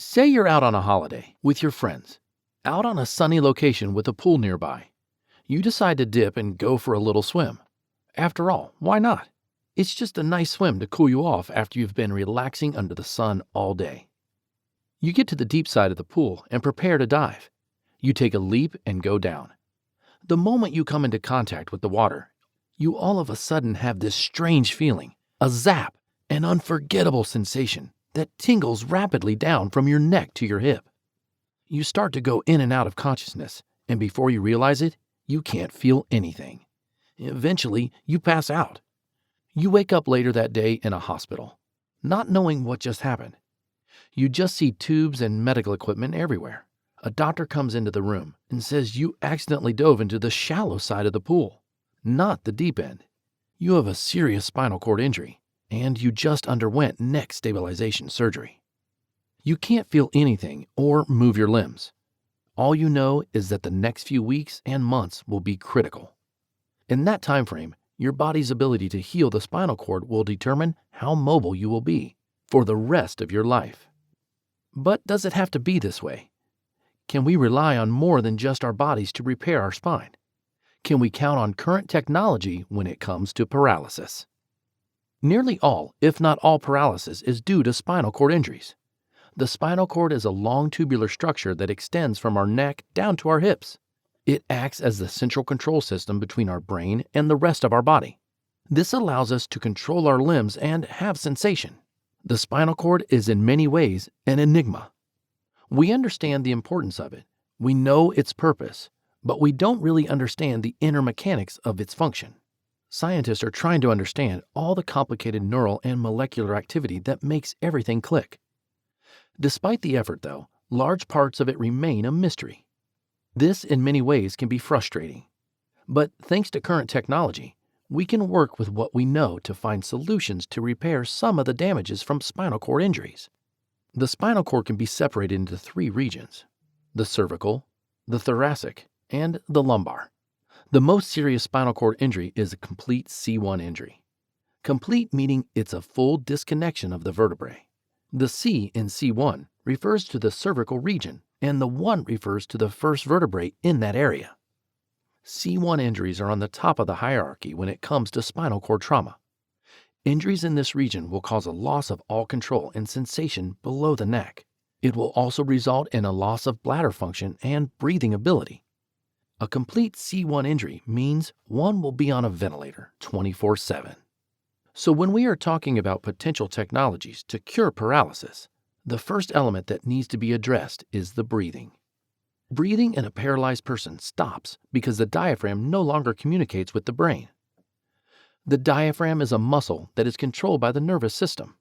Say you're out on a holiday with your friends, out on a sunny location with a pool nearby. You decide to dip and go for a little swim. After all, why not? It's just a nice swim to cool you off after you've been relaxing under the sun all day. You get to the deep side of the pool and prepare to dive. You take a leap and go down. The moment you come into contact with the water, you all of a sudden have this strange feeling, a zap, an unforgettable sensation that tingles rapidly down from your neck to your hip. You start to go in and out of consciousness, and before you realize it, you can't feel anything. Eventually, you pass out. You wake up later that day in a hospital, not knowing what just happened. You just see tubes and medical equipment everywhere. A doctor comes into the room and says you accidentally dove into the shallow side of the pool, not the deep end. You have a serious spinal cord injury, and you just underwent neck stabilization surgery. You can't feel anything or move your limbs. All you know is that the next few weeks and months will be critical. In that time frame, your body's ability to heal the spinal cord will determine how mobile you will be for the rest of your life. But does it have to be this way? Can we rely on more than just our bodies to repair our spine? Can we count on current technology when it comes to paralysis? Nearly all, if not all, paralysis is due to spinal cord injuries. The spinal cord is a long tubular structure that extends from our neck down to our hips. It acts as the central control system between our brain and the rest of our body. This allows us to control our limbs and have sensation. The spinal cord is in many ways an enigma. We understand the importance of it. We know its purpose, but we don't really understand the inner mechanics of its function. Scientists are trying to understand all the complicated neural and molecular activity that makes everything click. Despite the effort, though, large parts of it remain a mystery. This, in many ways, can be frustrating. But thanks to current technology, we can work with what we know to find solutions to repair some of the damages from spinal cord injuries. The spinal cord can be separated into three regions: the cervical, the thoracic, and the lumbar. The most serious spinal cord injury is a complete C1 injury. Complete meaning it's a full disconnection of the vertebrae. The C in C1 refers to the cervical region, and the 1 refers to the first vertebrae in that area. C1 injuries are on the top of the hierarchy when it comes to spinal cord trauma. Injuries in this region will cause a loss of all control and sensation below the neck. It will also result in a loss of bladder function and breathing ability. A complete C1 injury means one will be on a ventilator 24/7. So when we are talking about potential technologies to cure paralysis, the first element that needs to be addressed is the breathing. Breathing in a paralyzed person stops because the diaphragm no longer communicates with the brain. The diaphragm is a muscle that is controlled by the nervous system.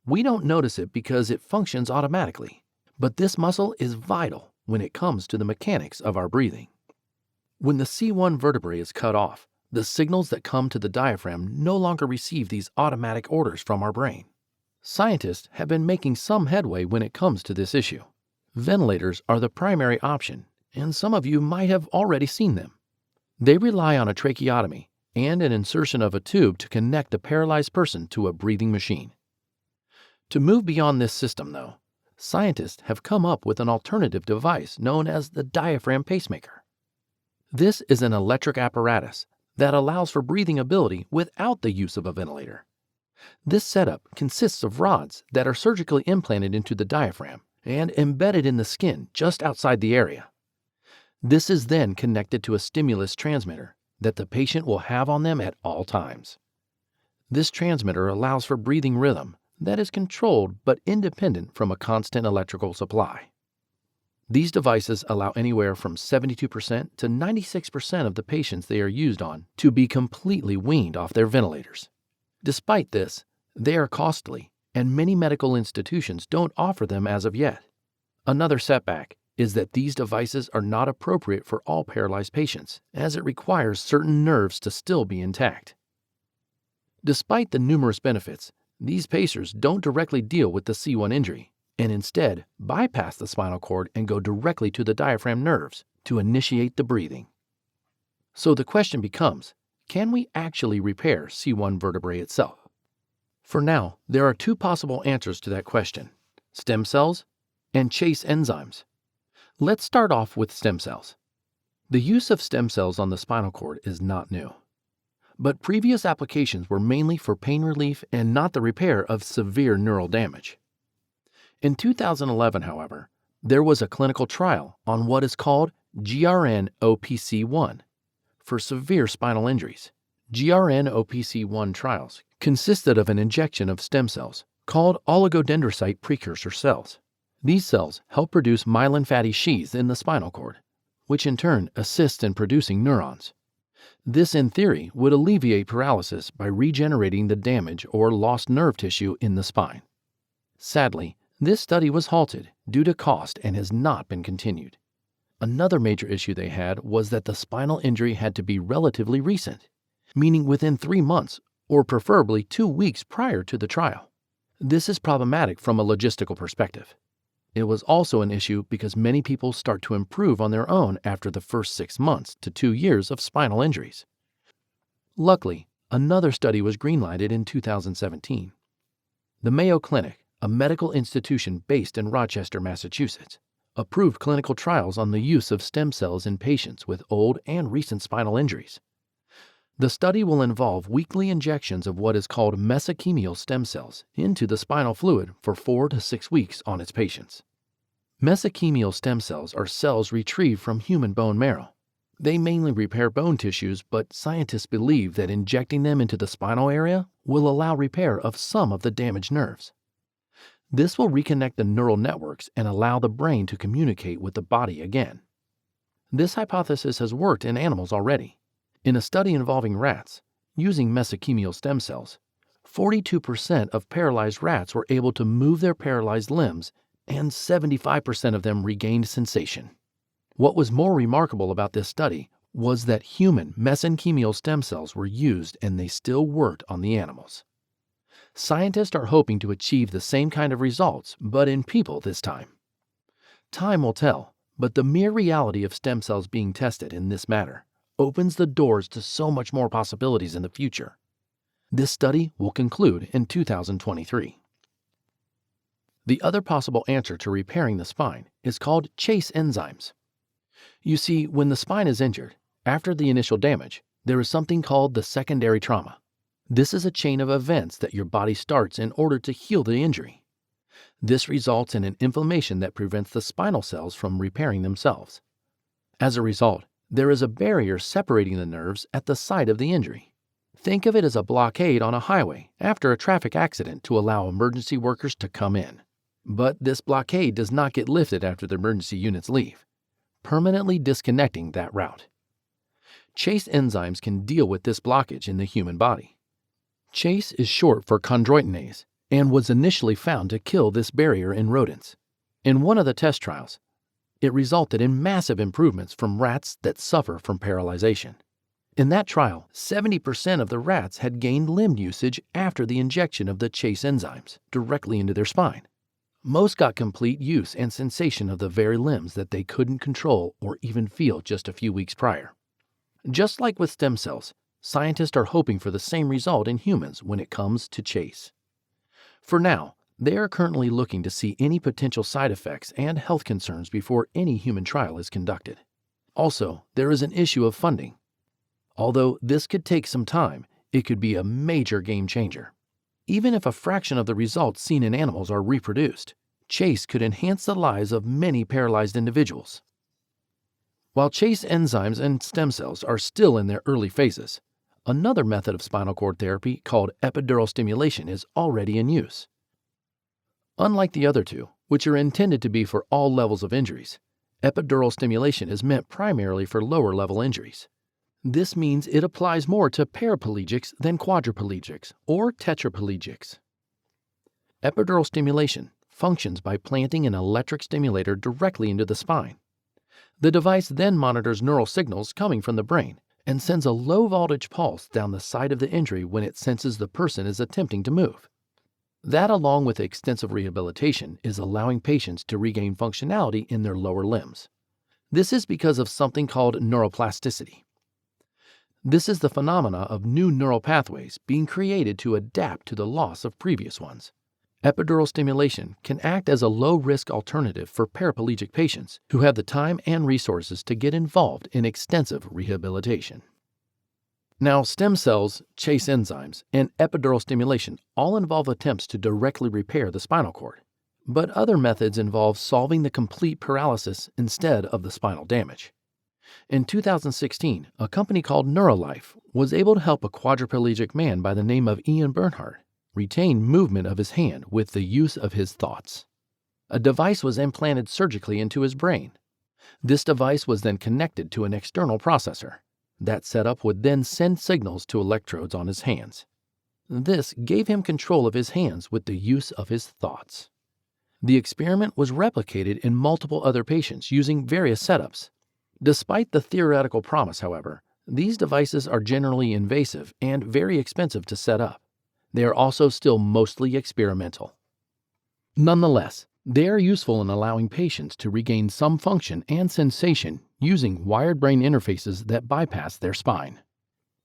We don't notice it because it functions automatically, but this muscle is vital when it comes to the mechanics of our breathing. When the C1 vertebrae is cut off, the signals that come to the diaphragm no longer receive these automatic orders from our brain. Scientists have been making some headway when it comes to this issue. Ventilators are the primary option, and some of you might have already seen them. They rely on a tracheotomy and an insertion of a tube to connect the paralyzed person to a breathing machine. To move beyond this system, though, scientists have come up with an alternative device known as the diaphragm pacemaker. This is an electric apparatus that allows for breathing ability without the use of a ventilator. This setup consists of rods that are surgically implanted into the diaphragm and embedded in the skin just outside the area. This is then connected to a stimulus transmitter that the patient will have on them at all times. This transmitter allows for breathing rhythm that is controlled but independent from a constant electrical supply. These devices allow anywhere from 72% to 96% of the patients they are used on to be completely weaned off their ventilators. Despite this, they are costly, and many medical institutions don't offer them as of yet. Another setback is that these devices are not appropriate for all paralyzed patients, as it requires certain nerves to still be intact. Despite the numerous benefits, these pacers don't directly deal with the C1 injury, and instead bypass the spinal cord and go directly to the diaphragm nerves to initiate the breathing. So the question becomes, can we actually repair C1 vertebrae itself? For now, there are two possible answers to that question: stem cells and chase enzymes. Let's start off with stem cells. The use of stem cells on the spinal cord is not new, but previous applications were mainly for pain relief and not the repair of severe neural damage. In 2011, however, there was a clinical trial on what is called GRN-OPC1 for severe spinal injuries. GRN-OPC1 trials consisted of an injection of stem cells called oligodendrocyte precursor cells. These cells help produce myelin fatty sheaths in the spinal cord, which in turn assists in producing neurons. This, in theory, would alleviate paralysis by regenerating the damaged or lost nerve tissue in the spine. Sadly, this study was halted due to cost and has not been continued. Another major issue they had was that the spinal injury had to be relatively recent, meaning within 3 months or preferably 2 weeks prior to the trial. This is problematic from a logistical perspective. It was also an issue because many people start to improve on their own after the first 6 months to 2 years of spinal injuries. Luckily, another study was greenlighted in 2017. The Mayo Clinic, a medical institution based in Rochester, Massachusetts, approved clinical trials on the use of stem cells in patients with old and recent spinal injuries. The study will involve weekly injections of what is called mesenchymal stem cells into the spinal fluid for 4 to 6 weeks on its patients. Mesenchymal stem cells are cells retrieved from human bone marrow. They mainly repair bone tissues, but scientists believe that injecting them into the spinal area will allow repair of some of the damaged nerves. This will reconnect the neural networks and allow the brain to communicate with the body again. This hypothesis has worked in animals already. In a study involving rats, using mesenchymal stem cells, 42% of paralyzed rats were able to move their paralyzed limbs and 75% of them regained sensation. What was more remarkable about this study was that human mesenchymal stem cells were used and they still worked on the animals. Scientists are hoping to achieve the same kind of results, but in people this time. Time will tell, but the mere reality of stem cells being tested in this matter opens the doors to so much more possibilities in the future. This study will conclude in 2023. The other possible answer to repairing the spine is called chase enzymes. You see, when the spine is injured, after the initial damage, there is something called the secondary trauma. This is a chain of events that your body starts in order to heal the injury. This results in an inflammation that prevents the spinal cells from repairing themselves. As a result, there is a barrier separating the nerves at the site of the injury. Think of it as a blockade on a highway after a traffic accident to allow emergency workers to come in. But this blockade does not get lifted after the emergency units leave, permanently disconnecting that route. Chase enzymes can deal with this blockage in the human body. Chase is short for chondroitinase and was initially found to kill this barrier in rodents. In one of the test trials, it resulted in massive improvements from rats that suffer from paralyzation. In that trial, 70% of the rats had gained limb usage after the injection of the chase enzymes directly into their spine. Most got complete use and sensation of the very limbs that they couldn't control or even feel just a few weeks prior. Just like with stem cells, scientists are hoping for the same result in humans when it comes to chase. For now, they are currently looking to see any potential side effects and health concerns before any human trial is conducted. Also, there is an issue of funding. Although this could take some time, it could be a major game changer. Even if a fraction of the results seen in animals are reproduced, chase could enhance the lives of many paralyzed individuals. While chase enzymes and stem cells are still in their early phases, another method of spinal cord therapy called epidural stimulation is already in use. Unlike the other two, which are intended to be for all levels of injuries, epidural stimulation is meant primarily for lower-level injuries. This means it applies more to paraplegics than quadriplegics or tetraplegics. Epidural stimulation functions by planting an electric stimulator directly into the spine. The device then monitors neural signals coming from the brain and sends a low-voltage pulse down the site of the injury when it senses the person is attempting to move. That, along with extensive rehabilitation, is allowing patients to regain functionality in their lower limbs. This is because of something called neuroplasticity. This is the phenomena of new neural pathways being created to adapt to the loss of previous ones. Epidural stimulation can act as a low-risk alternative for paraplegic patients who have the time and resources to get involved in extensive rehabilitation. Now, stem cells, chase enzymes, and epidural stimulation all involve attempts to directly repair the spinal cord. But other methods involve solving the complete paralysis instead of the spinal damage. In 2016, a company called Neurolife was able to help a quadriplegic man by the name of Ian Bernhardt retain movement of his hand with the use of his thoughts. A device was implanted surgically into his brain. This device was then connected to an external processor. That setup would then send signals to electrodes on his hands. This gave him control of his hands with the use of his thoughts. The experiment was replicated in multiple other patients using various setups. Despite the theoretical promise, however, these devices are generally invasive and very expensive to set up. They are also still mostly experimental. Nonetheless, they are useful in allowing patients to regain some function and sensation using wired brain interfaces that bypass their spine.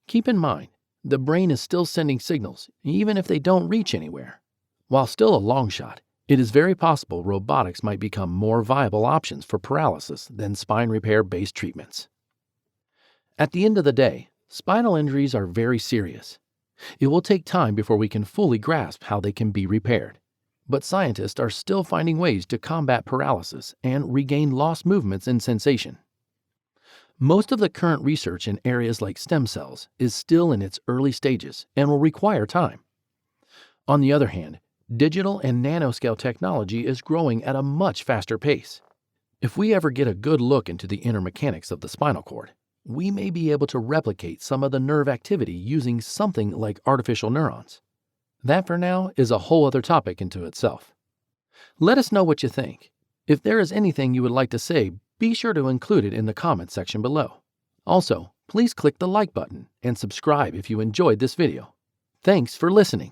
Keep in mind, the brain is still sending signals even if they don't reach anywhere. While still a long shot, it is very possible robotics might become more viable options for paralysis than spine repair-based treatments. At the end of the day, spinal injuries are very serious. It will take time before we can fully grasp how they can be repaired. But scientists are still finding ways to combat paralysis and regain lost movements and sensation. Most of the current research in areas like stem cells is still in its early stages and will require time. On the other hand, digital and nanoscale technology is growing at a much faster pace. If we ever get a good look into the inner mechanics of the spinal cord, we may be able to replicate some of the nerve activity using something like artificial neurons. That for now is a whole other topic into itself. Let us know what you think. If there is anything you would like to say, be sure to include it in the comments section below. Also, please click the like button and subscribe if you enjoyed this video. Thanks for listening.